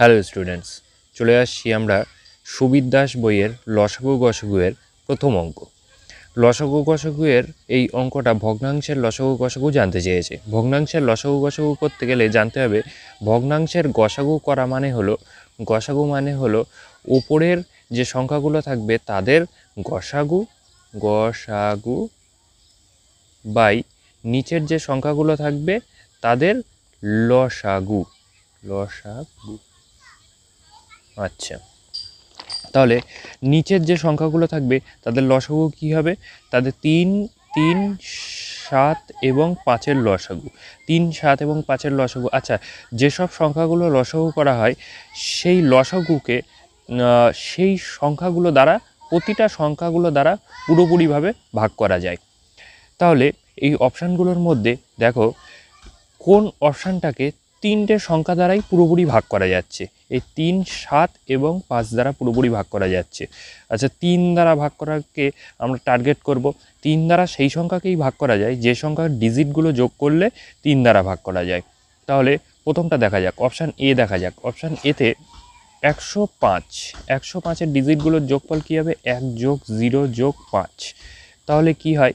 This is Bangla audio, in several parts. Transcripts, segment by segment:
হ্যালো স্টুডেন্টস, চলে আসছি আমরা সুবির দাস বইয়ের লসাগু গসাগুয়ের প্রথম অঙ্ক। লসাগু গসাগুয়ের এই অঙ্কটা ভগ্নাংশের লসাগু গসাগু জানতে চেয়েছে। ভগ্নাংশের লসাগু গসাগু করতে গেলে জানতে হবে ভগ্নাংশের গসাগু করা মানে হলো, গসাগু মানে হলো উপরের যে সংখ্যাগুলো থাকবে তাদের গসাগু গসাগু বাই নিচের যে সংখ্যাগুলো থাকবে তাদের লসাগু লসাগু। আচ্ছা, তাহলে নিচের যে সংখ্যাগুলো থাকবে তাদের লসাগু কী হবে? তাদের 3, 3, 7 এবং 5-এর লসাগু, 3, 7 এবং 5-এর লসাগু। আচ্ছা, যেসব সংখ্যাগুলো লসাগু করা হয় সেই লসাগুকে সেই সংখ্যাগুলো দ্বারা, প্রতিটা সংখ্যাগুলো দ্বারা পুরোপুরিভাবে ভাগ করা যায়। তাহলে এই অপশানগুলোর মধ্যে দেখো কোন অপশানটাকে 3টে সংখ্যা দ্বারাই পুরোপুরি ভাগ করা যাচ্ছে। এই 3, 7 এবং 5 দ্বারা পুরোপুরি ভাগ করা যাচ্ছে। আচ্ছা, 3 দ্বারা ভাগ করাকে আমরা টার্গেট করব। 3 দ্বারা সেই সংখ্যাকেই ভাগ করা যায় যে সংখ্যার ডিজিটগুলো যোগ করলে 3 দ্বারা ভাগ করা যায়। তাহলে প্রথমটা দেখা যাক, অপশান এ দেখা যাক। অপশান এতে 105, 105-এর ডিজিটগুলোর যোগফল কী হবে? 1 যোগ 0 যোগ 5। তাহলে কি হয়?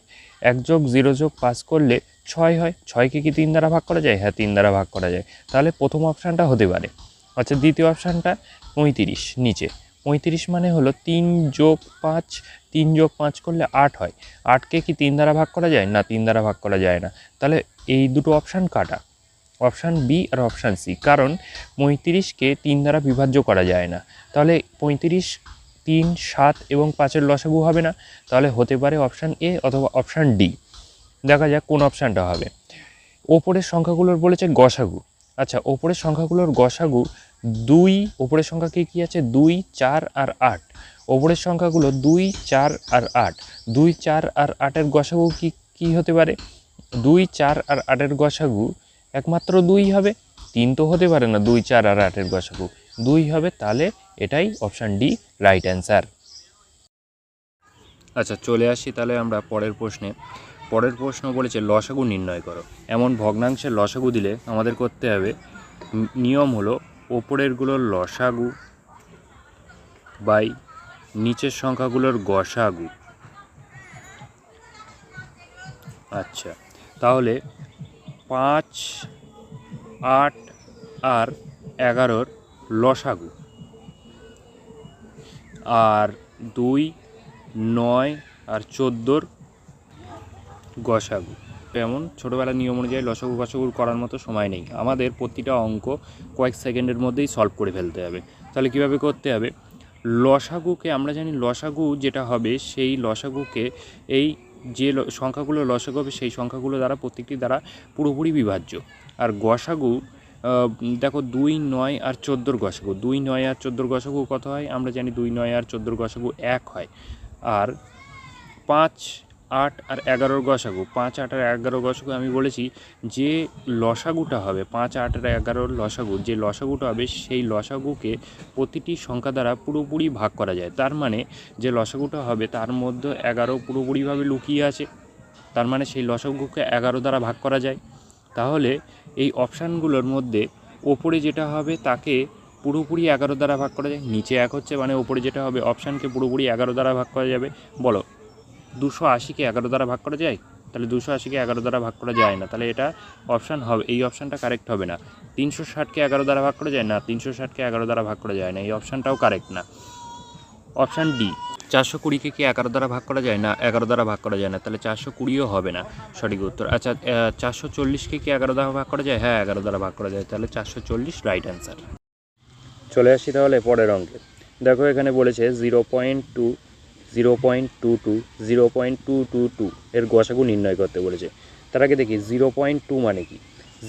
1 যোগ 0 যোগ 5 করলে 6 হয়। 6কে কি 3 দ্বারা ভাগ করা যায়? হ্যাঁ, 3 দ্বারা ভাগ করা যায়। তাহলে প্রথম অপশানটা হতে পারে। আচ্ছা, দ্বিতীয় অপশানটা 35 নিচে। 35 মানে হলো 3 যোগ 5, 3 যোগ 5 করলে 8 হয়। 8কে কি 3 দ্বারা ভাগ করা যায়? না, 3 দ্বারা ভাগ করা যায় না। তাহলে এই দুটো অপশান কাটা, অপশান বি আর অপশান সি। কারণ 35কে 3 দ্বারা বিভাজ্য করা যায় না। তাহলে 35, 3, 7 এবং 5-এর লসাগু হবে না। তাহলে হতে পারে অপশান এ অথবা অপশান ডি। দেখা যাক কোন অপশানটা হবে। ওপরের সংখ্যাগুলোর বলেছে গসাগু। আচ্ছা, ওপরের সংখ্যাগুলোর গসাগু 2, ওপরের সংখ্যা কী আছে? 2, 4 আর 8। ওপরের সংখ্যাগুলো 2, 4 আর 8। 2, 4 আর 8-এর গসাগু কী হতে পারে? 2, 4 আর 8-এর গসাগু একমাত্র 2 হবে। 3 তো হতে পারে না 2, 4 আর 8-এর গসাগু 2 হবে। তাহলে এটাই অপশান ডি রাইট অ্যান্সার। আচ্ছা, চলে আসি তাহলে আমরা পরের প্রশ্নে। পরের প্রশ্ন বলেছে লসাগু নির্ণয় করো। এমন ভগ্নাংশের লসাগু দিলে আমাদের করতে হবে, নিয়ম হলো ওপরেরগুলোর লসাগু বাই নিচের সংখ্যাগুলোর গসাগু। আচ্ছা, তাহলে 5, 8 আর 11-র লসাগু আর 2, 9 আর 14-র গসাগু। এমন ছোটোবেলার নিয়ম অনুযায়ী লসাগু গসাগু করার মতো সময় নেই, আমাদের প্রতিটা অঙ্ক কয়েক সেকেন্ডের মধ্যেই সলভ করে ফেলতে হবে। তাহলে কীভাবে করতে হবে? লসাগুকে আমরা জানি, লসাগু যেটা হবে সেই লসাগুকে এই যে সংখ্যাগুলো লসাগু হবে সেই সংখ্যাগুলো দ্বারা প্রত্যেকটি দ্বারা পুরোপুরি বিভাজ্য। আর গসাগু দেখো 2, 9 আর 14-র গসাগু, 2, 9 আর 14-র গসাগু কত হয়? আমরা জানি 2, 9 আর 14-র গসাগু 1 হয়। আর 5, 8 আর 11-র গসাগু, 5, 8 আর 11-র গসাগু আমি বলেছি যে লসাগুটা হবে 5, 8 আর 11-র লসাগু, যে লসাগুটা হবে সেই লসাগুকে প্রতিটি সংখ্যা দ্বারা পুরোপুরি ভাগ করা যায়। তার মানে যে লসাগুটা হবে তার মধ্যে 11 পুরোপুরিভাবে লুকিয়ে আছে, তার মানে সেই লসাগুকে 11 দ্বারা ভাগ করা যায়। তাহলে এই অপশানগুলোর মধ্যে ওপরে যেটা হবে তাকে পুরোপুরি 11 দ্বারা ভাগ করা যায়। নিচে 1 হচ্ছে মানে ওপরে যেটা হবে অপশানকে পুরোপুরি 11 দ্বারা ভাগ করা যাবে। বলো, 280-কে 11 দ্বারা ভাগ করা যায়? তাহলে 280-কে 11 দ্বারা ভাগ করা যায় না। তাহলে এটা অপশান হবে, এই অপশানটা কারেক্ট হবে না। 360-কে 11 দ্বারা ভাগ করা যায় না, 360-কে 11 দ্বারা ভাগ করা যায় না, এই অপশানটাও কারেক্ট না। অপশান ডি, 420-কে কি 11 দ্বারা ভাগ করা যায় না, 11 দ্বারা ভাগ করা যায় না, তাহলে 420-ও হবে না সঠিক উত্তর। আচ্ছা, 440-কে কি 11 দ্বারা ভাগ করা যায়? হ্যাঁ, 11 দ্বারা ভাগ করা যায়, তাহলে 440 রাইট অ্যান্সার। চলে আসি তাহলে পরের অঙ্কে। দেখো এখানে বলেছে 0.2, 0.22, 0.222 এর গসাগু নির্ণয় করতে বলেছে। তার আগে দেখি 0.2 মানে কি।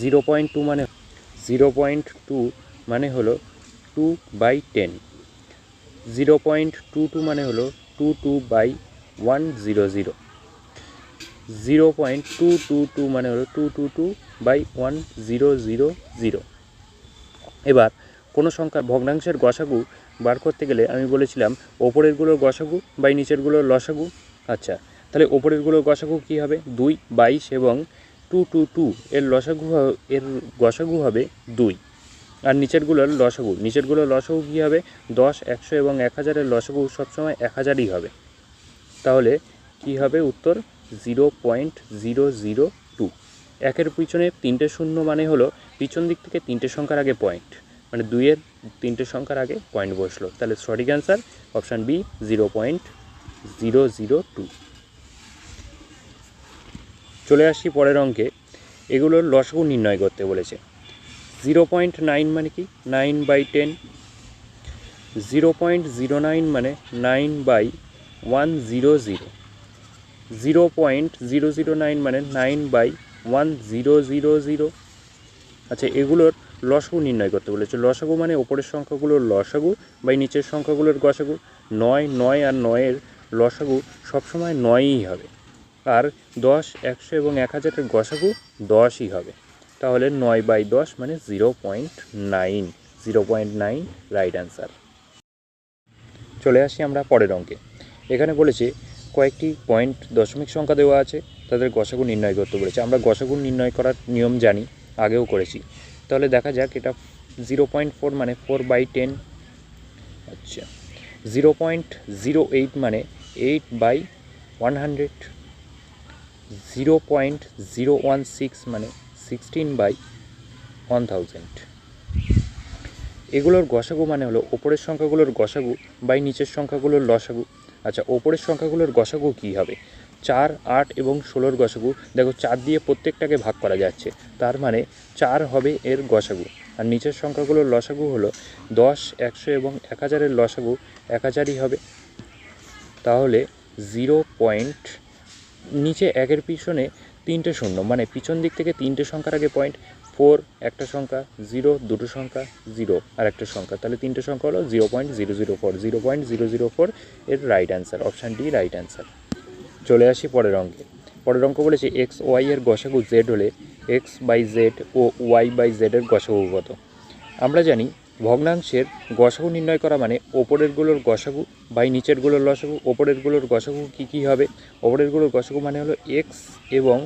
0.2 মানে 0.2 মানে হলো 2/10। 0.22 মানে হলো 22/100। 0.222 মানে হলো 222/1000। এবার কোনো সংখ্যার ভগ্নাংশের গসাগু বার করতে গেলে আমি বলেছিলাম ওপরেরগুলোর গসাগু বাই নিচেরগুলোর লসাগু। আচ্ছা, তাহলে ওপরেরগুলোর গসাগু কী হবে? 2, 22 এবং 222 এর লসাগু, এর গসাগু হবে 2। আর নিচেরগুলোর লসাগু কী হবে? 10, 100 এবং 1000-এর লসাগু সবসময় 1000ই হবে। তাহলে কি হবে উত্তর? 0.002। একের পিছনে 3টে শূন্য মানে হলো পিছন দিক থেকে 3টে সংখ্যার আগে পয়েন্ট, মানে 2-এর 3টে সংখ্যার আগে পয়েন্ট বসলো। তাহলে সঠিক অ্যান্সার অপশান বি, 0.002। চলে আসছি পরের অঙ্কে। এগুলোর লসাগু নির্ণয় করতে বলেছে। 0.9 মানে কি? 9/10। 0.09 মানে 9/100। 0.009 মানে 9/1000। আচ্ছা, এগুলোর লসাগু নির্ণয় করতে বলেছে। লসাগু মানে ওপরের সংখ্যাগুলোর লসাগু বাই নিচের সংখ্যাগুলোর গসাগু। 9 আর 9-এর লসাগু সবসময় 9ই হবে। আর 10, 100 এবং 1000-এর গসাগু 10ই হবে। তাহলে 9/10 মানে 0.9। 0.9 রাইট অ্যান্সার। চলে আসি আমরা পরের অঙ্কে। এখানে বলেছে কয়েকটি পয়েন্ট দশমিক সংখ্যা দেওয়া আছে, তাদের গসাগু নির্ণয় করতে বলেছে। আমরা গসাগু নির্ণয় করার নিয়ম জানি, আগেও করেছি। তাহলে দেখা যাক, এটা 0.4 মানে 4/10। আচ্ছা, 0.08 মানে 8/100। 0.016 মানে 16/1000। এগুলোর গসাগু মানে হলো ওপরের সংখ্যাগুলোর গসাগু বাই নিচের সংখ্যাগুলোর লসাগু। আচ্ছা, ওপরের সংখ্যাগুলোর গসাগু কী হবে? 4, 8 এবং 16-র গসাগু। দেখো 4 দিয়ে প্রত্যেকটাকে ভাগ করা যাচ্ছে, তার মানে 4 হবে এর গসাগু। আর নিচের সংখ্যাগুলোর লসাগু হলো 10, 100 এবং 1000-এর লসাগু 1000ই হবে। তাহলে 0. নিচে একের পিছনে 3টে শূন্য, মানে পিছন দিক থেকে 3টে সংখ্যার আগে পয়েন্ট। 4 একটা সংখ্যা, 0 দুটো সংখ্যা, 0 আর একটা সংখ্যা। তাহলে 3টে সংখ্যা হলো 0.004। 0.004 এর right answer, option D right answer. চলে আসি পরের অঙ্কে। পরের অঙ্ক বলেছে এক্স ওয়াই এর গসাগু জেড হলে x/z ও y/z-এর গসাগু কত? আমরা জানি ভগ্নাংশের গসাগু নির্ণয় করা মানে ওপরেরগুলোর গসাগু বাই নিচেরগুলোর লসাগু। ওপরেরগুলোর গসাগু কী হবে? ওপরেরগুলোর গসাগু মানে হলো এক্স এবং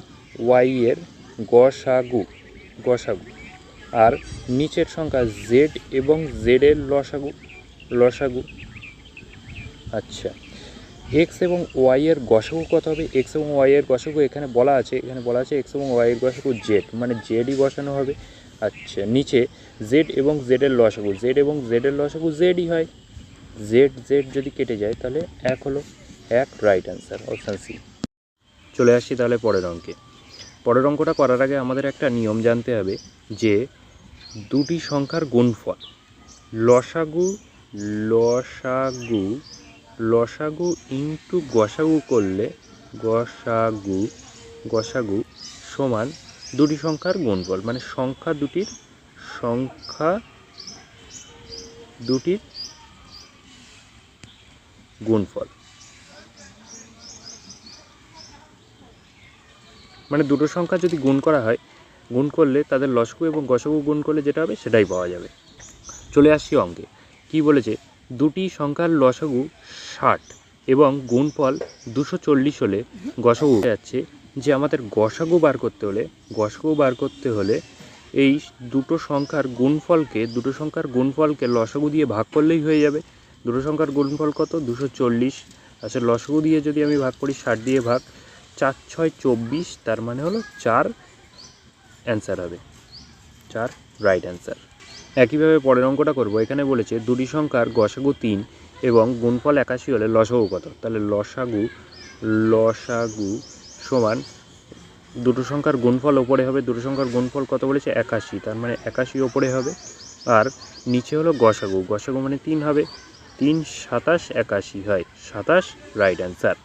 ওয়াই এর গসাগু। আর নিচের সংখ্যা জেড এবং জেডের লসাগু। আচ্ছা, এক্স এবং ওয়াই এর গসাগু কত হবে? এক্স এবং ওয়াই এর গসাগু এখানে বলা আছে এক্স এবং ওয়াই এর গসাগু জেড, মানে জেডই বসানো হবে। আচ্ছা, নিচে জেড এবং জেডের লসাগু জেডই হয়। জেড যদি কেটে যায় তাহলে 1 হলো। 1 রাইট অ্যান্সার, অপশান সি। চলে আসছি তাহলে পরের অঙ্কে। পরের অঙ্কটা করার আগে আমাদের একটা নিয়ম জানতে হবে যে দুটি সংখ্যার গুণফল লসাগু ইন্টু গসাগু করলে গসাগু সমান দুটি সংখ্যার গুণফল, মানে সংখ্যা দুটির গুণফল। মানে দুটো সংখ্যা যদি গুণ করা হয়, গুণ করলে তাদের লসাগু এবং গসাগু গুণ করলে যেটা হবে সেটাই পাওয়া যাবে। চলে আসছি অঙ্কে। কি বলেছে? দুটি সংখ্যার লসাগু 60 এবং গুণফল 240 হলে গসাগু যাচ্ছে যে আমাদের গসাগু বার করতে হলে এই দুটো সংখ্যার গুণফলকে লসাগু দিয়ে ভাগ করলেই হয়ে যাবে। দুটো সংখ্যার গুণফল কত? 240। আচ্ছা, লসাগু দিয়ে যদি আমি ভাগ করি, 60 দিয়ে ভাগ, 4, 6, 24, তার মানে হলো 4 অ্যান্সার হবে। 4 রাইট অ্যান্সার। একইভাবে পরের অঙ্কটা করব। এখানে বলেছে দুটি সংখ্যার গসাগু 3 এবং গুণফল 81 হলে লসাগু কত? তাহলে লসাগু সমান দুটো সংখ্যার গুণফল ওপরে হবে। দুটো সংখ্যার গুণফল কত বলেছে? 81, তার মানে 81 ওপরে হবে। আর নিচে হলো গসাগু মানে 3 হবে। 3, 27, 81 হয়। 27 রাইট অ্যান্সার।